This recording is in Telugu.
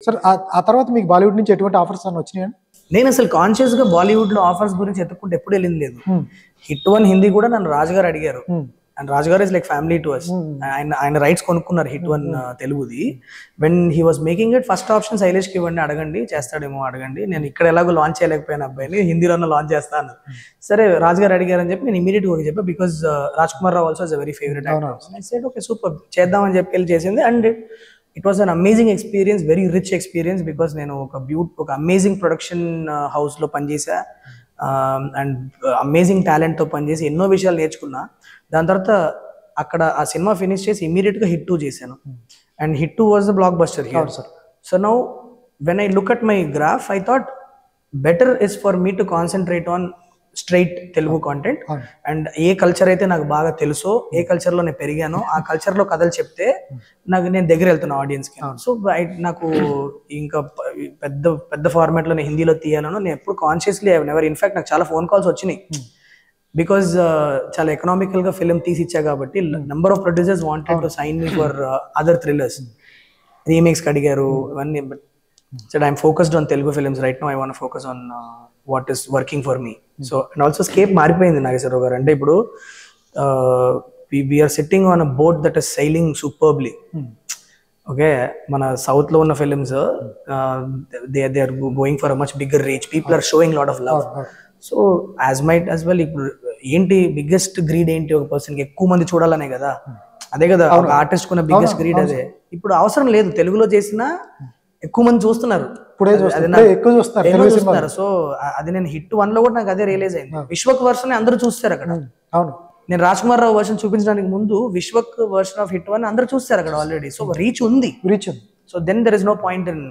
సార్ ఆ తర్వాత మీకు బాలీవుడ్ నుంచి ఎటువంటి ఆఫర్స్ అన్న వచ్చినాయండి? నేను అసలు కాన్షియస్ గా బాలీవుడ్ లో ఆఫర్స్ గురించి ఎత్తుకుంటే ఎప్పుడు వెళ్ళింది లేదు. హిట్ 1 హిందీ కూడా నన్ను రాజు గారు అడిగారు. అండ్ రాజు గారు is like family to us. ఆయన రైట్స్ కొనుక్కున్నారు హిట్ 1 తెలుగుది. When he was making it first option Shailesh కి ఇవ్వండి, అడగండి, చేస్తాడేమో అడగండి, నేను ఇక్కడ ఎలాగో లాంచ్ చేయలేకపోయిన అబ్బాయిని హిందీలోనే లాంచ్ చేస్తాను. సరే రాజు గారు అడిగారని చెప్పి నేను ఇమీడియట్ గా చెప్పా, because Raj Kumar Rao also is a very favourite actor. I said okay super, చేద్దామని చెప్పి వెళ్ళి చేసింది. And it was an amazing experience, very rich experience, because నేను ఒక అమేజింగ్ ప్రొడక్షన్ హౌస్ లో పనిచేసా. అండ్ అమేజింగ్ టాలెంట్ తో పనిచేసి ఎన్నో విషయాలు నేర్చుకున్నా. దాని తర్వాత అక్కడ ఆ సినిమా ఫినిష్ చేసి ఇమీడియట్ గా హిట్ 2 చేశాను. And hit 2 was the block buster here. So now when I look at my graph, I thought better is for me to concentrate on straight Telugu content. And A culture అయితే నాకు బాగా తెలుసో, ఏ కల్చర్ లో నేను పెరిగానో, ఆ కల్చర్ లో కథలు చెప్తే నేను దగ్గర వెళ్తున్నా ఆడియన్స్ కి. సో నాకు ఇంకా పెద్ద పెద్ద ఫార్మాట్ లో నేను హిందీలో తీయాలను నేను ఎప్పుడు కాన్షియస్లీ నెవర్. ఇన్ఫాక్ట్ నాకు చాలా ఫోన్ కాల్స్ వచ్చినాయి, బికాస్ చాలా ఎకనామికల్ గా ఫిల్మ్ తీసి ఇచ్చా కాబట్టి number of producers wanted to sign me for other thrillers, remakes అడిగారు ఇవన్నీ. But so I'm focused on Telugu films right now. I want focus on what is working for me. So and also scape మారిపోయింది నాగేశ్వరరావు గారు. అంటే ఇప్పుడు we are sitting on a boat that is sailing superbly. Okay, మన సౌత్ లో ఉన్న films they are going for a much bigger reach, people are showing lot of love. So as might as well. ఇప్పుడు ఏంటి బిగ్గెస్ట్ గ్రీడ్ ఏంటి? ఒక పర్సన్ కి ఎక్కువ మంది చూడాలనే కదా, అదే కదా ఒక ఆర్టిస్ట్ కున్న బిగ్గెస్ట్ గ్రీడ్ అదే. ఇప్పుడు అవసరం లేదు, తెలుగులో చేసినా ఎక్కువ మంది చూస్తున్నారు, ఎక్కువ చూస్తున్నారు. సో అది నేను హిట్ 1 లో కూడా నాకు అదే రియలైజ్ అయింది. విశ్వక్ వర్షన్ అందరూ చూస్తారు అక్కడ. నేను రాజ్ కుమార్ రావు వర్షన్ చూపించడానికి ముందు విశ్వక్ వర్షన్ ఆఫ్ హిట్ 1 అందరూ చూస్తారు అక్కడ ఆల్రెడీ. సో రీచ్ ఉంది. So then there is no point in